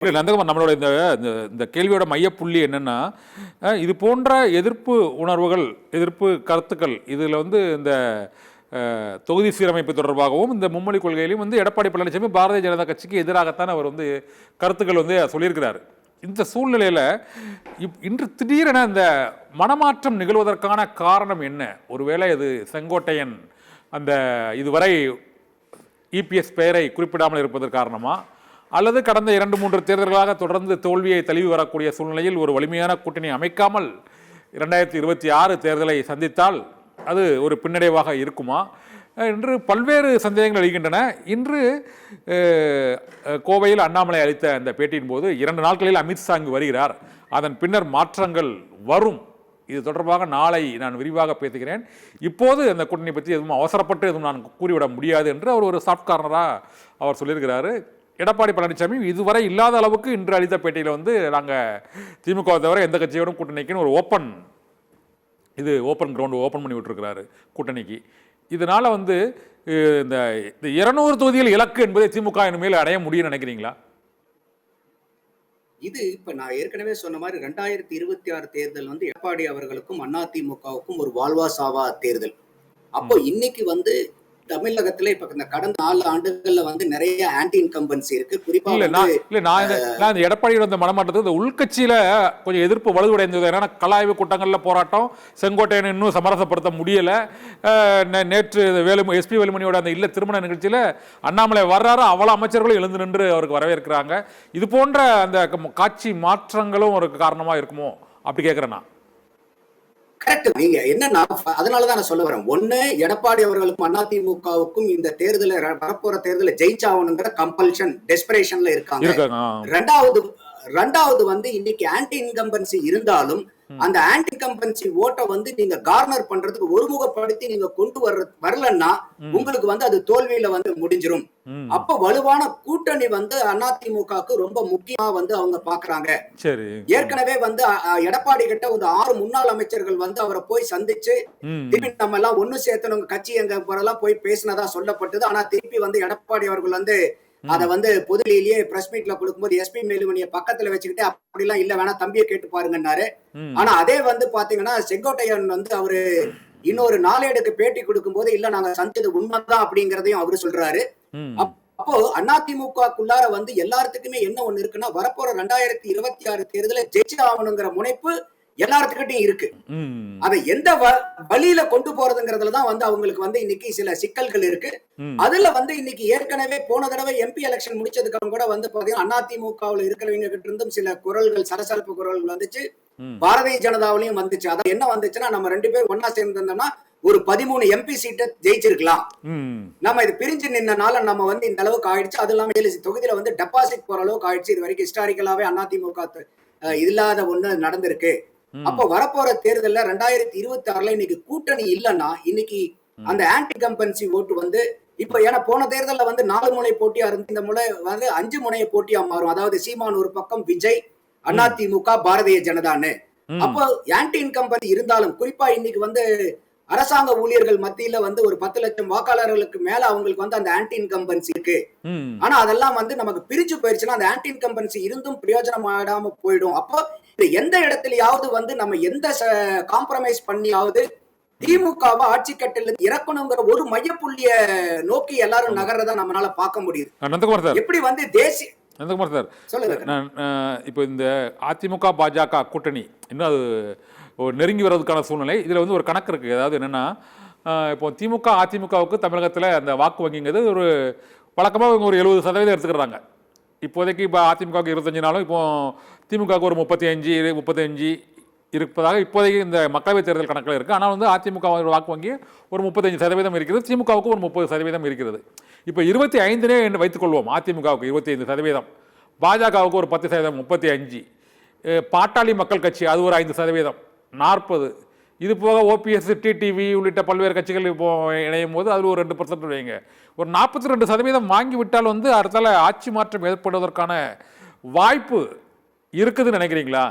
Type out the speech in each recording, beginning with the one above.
இல்லை நந்தகுமார், நம்மளோட இந்த இந்த கேள்வியோட மையப்புள்ளி என்னன்னா, இது போன்ற எதிர்ப்பு உணர்வுகள், எதிர்ப்பு கருத்துக்கள் இதில் வந்து இந்த தொகுதி சீரமைப்பு தொடர்பாகவும் இந்த மும்மொழி கொள்கையிலையும் வந்து எடப்பாடி பழனிசாமி பாரதிய ஜனதா கட்சிக்கு எதிராகத்தான் அவர் வந்து கருத்துக்கள் வந்து சொல்லியிருக்கிறார். இந்த சூழ்நிலையில் இன்று திடீரென இந்த மனமாற்றம் நிகழ்வதற்கான காரணம் என்ன? ஒருவேளை அது செங்கோட்டையன் அந்த இதுவரை இபிஎஸ் பெயரை குறிப்பிடாமல் இருப்பதற்கு காரணமா, அல்லது கடந்த 2-3 தேர்தல்களாக தொடர்ந்து தோல்வியை தழுவி வரக்கூடிய சூழ்நிலையில் ஒரு வலிமையான கூட்டணி அமைக்காமல் 2026 தேர்தலை சந்தித்தால் அது ஒரு பின்னடைவாக இருக்குமா என்று பல்வேறு சந்தேகங்கள் எழுகின்றன. இன்று கோவையில் அண்ணாமலை அளித்த அந்த பேட்டியின் போது 2 நாட்களில் அமித்ஷா இங்கு வருகிறார், அதன் பின்னர் மாற்றங்கள் வரும், இது தொடர்பாக நாளை நான் விரிவாக பேசுகிறேன், இப்போது அந்த கூட்டணி பற்றி எதுவும் அவசரப்பட்டு எதுவும் நான் கூறிவிட முடியாது என்று அவர் ஒரு சாஃப்ட் கார்னராக அவர் சொல்லியிருக்கிறாரு. எடப்பாடி பழனிசாமி இதுவரை இல்லாத அளவுக்கு இன்று அளித்த பேட்டியில் வந்து நாங்கள் திமுகவை தவிர எந்த கட்சியோடும் கூட்டணிக்குன்னு ஒரு ஓப்பன் கிரவுண்டு ஓப்பன் பண்ணி விட்டுருக்கிறாரு கூட்டணிக்கு. இதனால் வந்து இந்த 200 தொகுதிகள் இலக்கு என்பதை திமுக இனிமேல் அடைய முடியும்னு நினைக்கிறீங்களா? இது இப்ப நான் ஏற்கனவே சொன்ன மாதிரி 2026 தேர்தல் வந்து எடப்பாடி அவர்களுக்கும் அதிமுகவுக்கும் ஒரு வாழ்வா சாவா தேர்தல். அப்போ இன்னைக்கு வந்து தமிழகத்துல இப்ப இந்த கடந்த 4 ஆண்டுகள்ல வந்து நிறைய ஆன்டி இன்கம்பன்சி இருக்கு. குறிப்பா நான் எடப்பாடியோட அந்த மனமாற்றத்துக்கு உள்கட்சியில கொஞ்சம் எதிர்ப்பு வலுவடைந்தது. ஏன்னா கலாய்வு கூட்டங்கள்ல போராட்டம், செங்கோட்டையன் இன்னும் சமரசப்படுத்த முடியல. நேற்று எஸ்பி வேலுமணியோட அந்த இல்ல திருமண நிகழ்ச்சியில அண்ணாமலை வர்றாரு, அவ்வளவு அமைச்சர்களும் எழுந்து நின்று அவருக்கு வரவேற்கிறாங்க. இது போன்ற அந்த காட்சி மாற்றங்களும் ஒரு காரணமா இருக்குமோ அப்படி கேட்கிறேன். கரெக்ட். நீங்க என்னன்னா அதனாலதான் நான் சொல்ல வரேன். ஒண்ணு, எடப்பாடி அவர்களுக்கும் அதிமுகவுக்கும் இந்த தேர்தல வரப்போற தேர்தல ஜெயிச்சாகணுங்கிற கம்பல்ஷன் டெஸ்பரேஷன்ல இருக்காங்க. ரெண்டாவது வந்து இன்னைக்கு ஆன்டி இன்கம்பன்சி இருந்தாலும் அந்த ஆன்டி இன்கம்பன்சி ஓட்டை வந்து நீங்க கார்னர் பண்றதுக்கு ஒருமுகப்படுத்தி நீங்க கொண்டு வரலன்னா உங்களுக்கு வந்து அது தோல்வியில வந்து முடிஞ்சிரும். அப்ப வலுவான கூட்டணி வந்து அதிமுகவுக்கு ரொம்ப முக்கியமா வந்து அவங்க பாக்குறாங்க. ஏற்கனவே வந்து எடப்பாடி கிட்ட ஒரு 6 முன்னாள் அமைச்சர்கள் வந்து அவரை போய் சந்திச்சு திருப்பி நம்ம எல்லாம் ஒண்ணு சேர்த்தவங்க கட்சி எங்க போறெல்லாம் போய் பேசினதா சொல்லப்பட்டது. ஆனா திருப்பி வந்து எடப்பாடி அவர்கள் வந்து அத வந்து பொதுலிலேயே பிரஸ் மீட்ல கொடுக்கும்போது எஸ்பி வேலுமணியை பக்கத்துல வச்சுக்கிட்டு அப்படி எல்லாம் இல்ல, வேணா தம்பியை கேட்டு பாருங்கன்னாரு. ஆனா அதே வந்து பாத்தீங்கன்னா செங்கோட்டையன் வந்து அவரு இன்னொரு நாளேடுக்கு பேட்டி கொடுக்கும் போது இல்ல நாங்க சந்திச்சது உண்மைதான் அப்படிங்கறதையும் அவரு சொல்றாரு. அப்போ அதிமுகக்குள்ளார வந்து எல்லாத்துக்குமே என்ன ஒண்ணு இருக்குன்னா, வரப்போற 2026 தேர்தல ஜெயிச்சு ஆகணுங்கிற முனைப்பு எல்லாத்துக்கிட்டையும் இருக்கு. அதை எந்த வழியில கொண்டு போறதுங்கிறதுலதான் வந்து அவங்களுக்கு வந்து இன்னைக்கு சில சிக்கல்கள் இருக்கு. அதுல வந்து இன்னைக்கு ஏற்கனவே போன தடவை எம்பி எலெக்ஷன் முடிச்சதுக்கு அப்புறம் கூட வந்து பாத்தீங்கன்னா அதிமுகவுல இருக்கிறவங்க கிட்ட இருந்தும் சில குரல்கள், சலசலப்பு குரல்கள் வந்துச்சு, பாரதிய ஜனதாவிலையும் வந்துச்சு. அதான் என்ன வந்துச்சுன்னா, நம்ம 2 பேரும் ஒன்னா சேர்ந்திருந்தோம்னா ஒரு 13 எம்பி சீட்டை ஜெயிச்சிருக்கலாம். நம்ம இது பிரிஞ்சு நின்னனால நம்ம வந்து இந்த அளவுக்கு ஆயிடுச்சு. அது இல்லாம 7 தொகுதியில வந்து டெபாசிட் போற அளவுக்கு ஆயிடுச்சு. இது வரைக்கும் ஹிஸ்டாரிக்கலாவே அதிமுக இல்லாத ஒண்ணு நடந்திருக்கு. அப்ப வரப்போற தேர்தல்ல 2026 இன்னைக்கு கூட்டணி இல்லைன்னா இன்னைக்கு அந்த ஆன்டி கம்பன்சி ஓட்டு வந்து இப்ப ஏன்னா போன தேர்தல்ல வந்து 4 முனை போட்டியா இருந்து இந்த முறை வந்து 5 முனைய போட்டியா மாறும். அதாவது சீமான் ஒரு பக்கம், விஜய், அதிமுக, பாரதிய ஜனதான்னு. அப்போ ஆன்டி இன்கம்பன்சி இருந்தாலும் குறிப்பா இன்னைக்கு வந்து அரசாங்க ஊழியர்கள் மத்தியில வந்து ஒரு 10 லட்சம் வாக்காளர்களுக்கு மேல அவங்களுக்கு வந்து அந்த ஆன்டி இன்கம்பன்சி இருக்கு. ஆனா அதெல்லாம் வந்து நமக்கு பிரிச்சு போயிருச்சுன்னா அந்த ஆன்டி இன்கம்பன்சி இருந்தும் பிரயோஜனம் ஆடாம போயிடும். அப்போ எந்த இடத்துலயாவது வந்து நம்ம எந்த காம்ப்ரமைஸ் பண்ணியாவது திமுகவை ஆட்சி கட்டில இறக்கணுங்கிற ஒரு மையப்புள்ளிய நோக்கி எல்லாரும் நகர்றதா நம்மளால பார்க்க முடியுது. எப்படி வந்து தேசிய இப்போ இந்த அதிமுக பாஜக கூட்டணி இன்னும் அது நெருங்கி வர்றதுக்கான சூழ்நிலை. இதில் வந்து ஒரு கணக்கு இருக்குது. அதாவது என்னென்னா, இப்போ திமுக அதிமுகவுக்கு தமிழகத்தில் அந்த வாக்கு வங்கிங்கிறது ஒரு வழக்கமாக ஒரு 70% எடுத்துக்கிறாங்க. இப்போதைக்கு இப்போ அதிமுகவுக்கு 25 நாளும் இப்போ திமுகவுக்கு ஒரு 35 இருப்பதாக இப்போதைக்கு இந்த மக்களவைத் தேர்தல் கணக்கில் இருக்குது. ஆனால் வந்து அதிமுக வாக்கு வங்கி ஒரு 35% இருக்கிறது, திமுகவுக்கு ஒரு 30% இருக்கிறது. இப்போ 25 வைத்துக்கொள்வோம். அதிமுகவுக்கு 25%, பாஜகவுக்கு ஒரு 10%, 35, பாட்டாளி மக்கள் கட்சி அது ஒரு 5%, 40. இது போக ஓபிஎஸ், டிடிவி உள்ளிட்ட பல்வேறு கட்சிகள் இப்போ இணையும் போது அது ஒரு 2% வைங்க, ஒரு 42% வாங்கி விட்டால் வந்து அடுத்தால ஆட்சி மாற்றம் ஏற்படுவதற்கான வாய்ப்பு இருக்குதுன்னு நினைக்கிறீங்களா?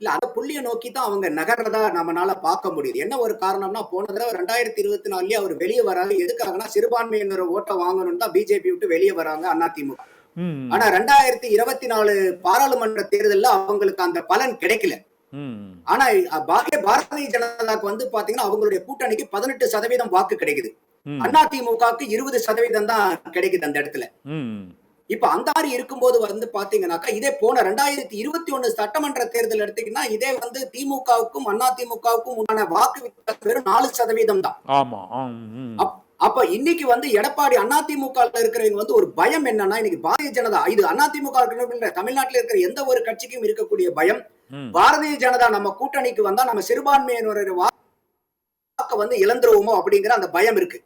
இல்ல, அந்த புள்ளியை நோக்கி தான் அவங்க நகர்றதா நம்மளால பார்க்க முடியுது. என்ன ஒரு காரணம்னா, போன தடவை 2024 அவர் வெளியே வராது. எதுக்காகனா சிறுபான்மையினர் ஓட்டை வாங்கணும்னு தான் பிஜேபி விட்டு வெளியே வராங்க அதிமுக. ஆனா 2024 பாராளுமன்ற தேர்தல்ல அவங்களுக்கு அந்த பலன் கிடைக்கல. ஆனா பாரதிய ஜனதாக்கு வந்து பாத்தீங்கன்னா அவங்களுடைய கூட்டணிக்கு 18% வாக்கு கிடைக்குது. அதிமுகவுக்கு 20% தான் கிடைக்குது அந்த இடத்துல. இப்ப அந்த மாதிரி இருக்கும்போது வந்து பாத்தீங்கன்னாக்கா இதே போன 2021 சட்டமன்ற தேர்தல் எடுத்தீங்கன்னா இதே வந்து திமுகவுக்கும் அதிமுகவுக்கும் உண்டான வாக்கு வித்தியாசம் வெறும் 4% தான். ஆமா. அப்ப இன்னைக்கு வந்து எடப்பாடி அதிமுக இருக்கிறவங்க வந்து ஒரு பயம் என்னன்னா, இன்னைக்கு பாரதிய ஜனதா இது அதிமுக தமிழ்நாட்டில் இருக்கிற எந்த ஒரு கட்சிக்கும் இருக்கக்கூடிய பயம், பாரதிய ஜனதா நம்ம கூட்டணிக்கு வந்தா நம்ம சிறுபான்மையினருடைய வாக்க வந்து இழந்துருவோமோ அப்படிங்கிற அந்த பயம் இருக்கு.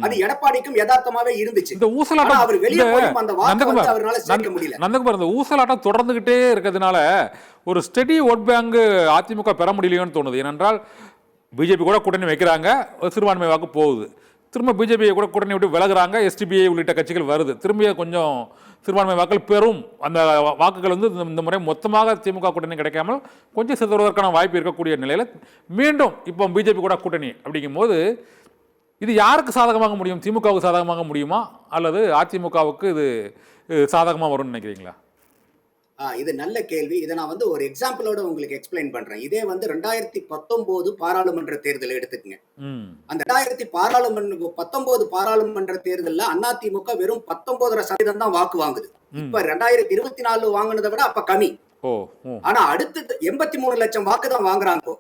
அது எடப்பாடிக்கும் யதார்த்தமாவே இருந்துச்சு. இந்த ஊசலாட்டம் அவர் வெளியே போய் அந்த வாக்கு வந்து அவரால சேர்க்க முடியல. நந்தகுமார், இந்த ஊசலாட்டம் தொடர்ந்துகிட்டே இருக்கிறதுனால ஒரு ஸ்டெடி ஓட் பேங்க் அதிமுக பெற முடியலையோன்னு தோணுது. ஏனென்றால் பிஜேபி கூட கூட்டணி வைக்கிறாங்க, சிறுபான்மை வாக்கு போகுது, திரும்ப பிஜேபியை கூட கூட்டணி விட்டு விலகுறாங்க, எஸ்டிபிஐ உள்ளிட்ட கட்சிகள் வருது, திரும்பிய கொஞ்சம் சிறுபான்மை வாக்கள் பெறும். அந்த வாக்குகள் வந்து இந்த முறை மொத்தமாக திமுக கூட்டணி கிடைக்காமல் கொஞ்சம் சிதறுவதற்கான வாய்ப்பு இருக்கக்கூடிய நிலையில் மீண்டும் இப்போ பிஜேபி கூட கூட்டணி அப்படிங்கும்போது இது யாருக்கு சாதகமாக முடியும்? திமுகவுக்கு சாதகமாக முடியுமா அல்லது அதிமுகவுக்கு இது சாதகமாக வரும்னு நினைக்கிறீங்களா? இது நல்ல கேள்வி. இதை நான் வந்து ஒரு எக்ஸாம்பிளோட உங்களுக்கு எக்ஸ்பிளைன் பண்றேன். இதே வந்து 2019 பாராளுமன்ற தேர்தலை எடுத்துக்கங்க. அந்த 2019 பாராளுமன்ற தேர்தல்ல அதிமுக வெறும் 19% தான் வாக்கு வாங்குது. இப்ப 2024 வாங்கினதை விட அப்ப கம்மி. ஆனா அடுத்து 83 லட்சம் வாக்கு தான் வாங்குறாங்க.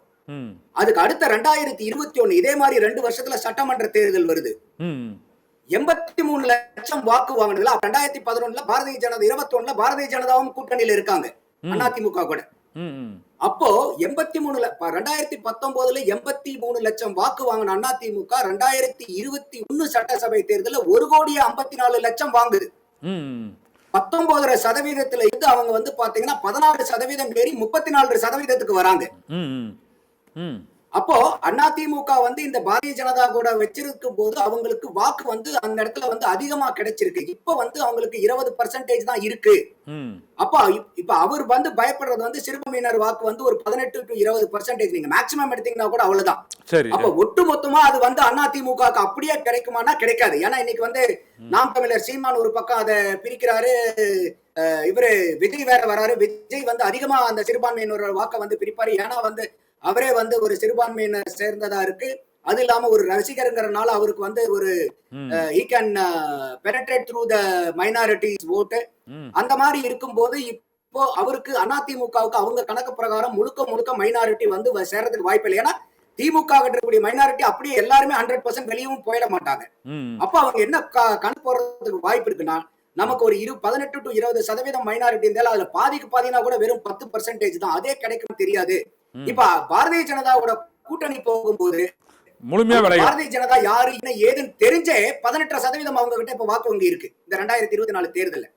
அதுக்கு அடுத்த 2021 இதே மாதிரி 2 வருஷத்துல சட்டமன்ற தேர்தல் வருது. 83 லட்சம் வாக்கு வாங்கினதுல 2011 பாரதிய ஜனதா 21 பாரதிய ஜனதாவும் கூட்டணியில இருக்காங்க அதிமுக கூட. அப்போ 2019 83 லட்சம் வாக்கு வாங்கின அதிமுக 2021 சட்டசபை தேர்தலில் 1,54 லட்சம் வாங்குது. 19% இருந்து அவங்க வந்து பாத்தீங்கன்னா 16% ஏறி 34% வராங்க. அப்போ அதிமுக வந்து இந்த பாரதிய ஜனதா கூட வச்சிருக்கும் போது அவங்களுக்கு வாக்கு வந்து அந்த இடத்துல வந்து அதிகமா கிடைச்சிருக்கு. இப்ப வந்து அவங்களுக்கு 20% தான் இருக்கு. அப்ப இப்ப அவர் வந்து பயப்படுறது வந்து சிறுபான்மையினர் வாக்கு வந்து ஒரு 18 to 20% நீங்க மேக்சிமம் எடுத்தீங்கன்னா கூட அவ்வளவுதான். அப்ப ஒட்டு மொத்தமா அது வந்து அதிமுக அப்படியே கிடைக்குமானா கிடைக்காது. ஏன்னா இன்னைக்கு வந்து நாம் தமிழர் சீமான் ஒரு பக்கம் அதை பிரிக்கிறாரு, இவரு விஜய் வேற வராரு. விஜய் வந்து அதிகமா அந்த சிறுபான்மையினர் வாக்க வந்து பிரிப்பாரு. ஏன்னா வந்து அவரே வந்து ஒரு சிறுபான்மையினர் சேர்ந்ததா இருக்கு. அது இல்லாம ஒரு ரசிகருங்கிறனால அவருக்கு வந்து ஒரு he can penetrate through the minorities vote. அந்த மாதிரி இருக்கும்போது இப்போ அவருக்கு அதிமுகவுக்கு அவங்க கணக்கு பிரகாரம் முழுக்க மைனாரிட்டி வந்து சேர்றதுக்கு வாய்ப்பு இல்லை. ஏன்னா திமுக இருக்கக்கூடிய மைனாரிட்டி அப்படியே எல்லாருமே 100% வெளியவும் போயிட மாட்டாங்க. அப்ப அவங்க என்ன கணக்கு போறதுக்கு வாய்ப்பு இருக்குன்னா, நமக்கு ஒரு 18 to 20% மைனாரிட்டி இருந்தாலும் அதுல பாதிக்கு பாதினா கூட வெறும் 10% தான். அதே கிடைக்கும் தெரியாது. இப்ப பாரதிய ஜனதாவோட கூட்டணி போகும்போது முழுமையா பாரதிய ஜனதா யாரு ஏதுன்னு தெரிஞ்சே 18% அவங்க கிட்ட இப்ப வாக்கு வங்கி இருக்கு இந்த 2024 தேர்தல்ல.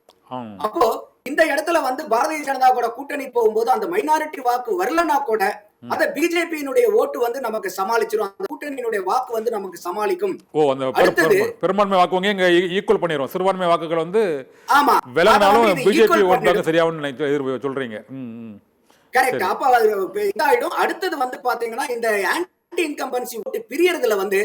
அப்போ இந்த இடத்துல வந்து பாரதிய ஜனதா கூட கூட்டணி போகும்போது அந்த மைனாரிட்டி வாக்கு வரலன்னா கூட அத பிஜேபியினுடைய ஓட்டு வந்து நமக்கு சமாளிச்சிரும். அந்த கூட்டணியினுடைய வாக்கு வந்து நமக்கு சமாளிக்கும். அடுத்தது பெரும்பான்மை வாக்கு வங்கி இங்க ஈக்குவல் பண்ணிரும். சிறுபான்மை வாக்குகள் வந்து ஆமா விலகினாலும் பிஜேபி ஓட்டு சரியாவும் சொல்றீங்க. கரெக்ட். அப்ப இதாயிடும். அடுத்தது வந்து பாத்தீங்கன்னா இந்த ஆன்டி இன்கம்பன்சி ஓட்டு பிரியறதுல வந்து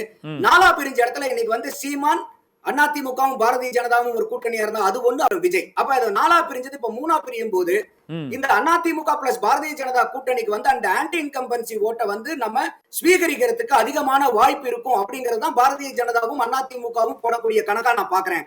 நாலா பிரிஞ்ச இடத்துல இன்னைக்கு வந்து சீமான் அதிமுகவும் பாரதிய ஜனதாவும் ஒரு கூட்டணியா இருந்தா அது ஒண்ணு விஜய். அப்ப அது நாலா பிரிஞ்சது இப்ப மூணா பிரியும் போது இந்த அதிமுக பிளஸ் பாரதிய ஜனதா கூட்டணிக்கு வந்து அந்த ஆன்டி இன்கம்பன்சி ஓட்டை வந்து நம்ம ஸ்வீகரிக்கிறதுக்கு அதிகமான வாய்ப்பு இருக்கும் அப்படிங்கறது தான் பாரதிய ஜனதாவும் அதிமுகவும் போடக்கூடிய கணக்கா நான் பாக்குறேன்.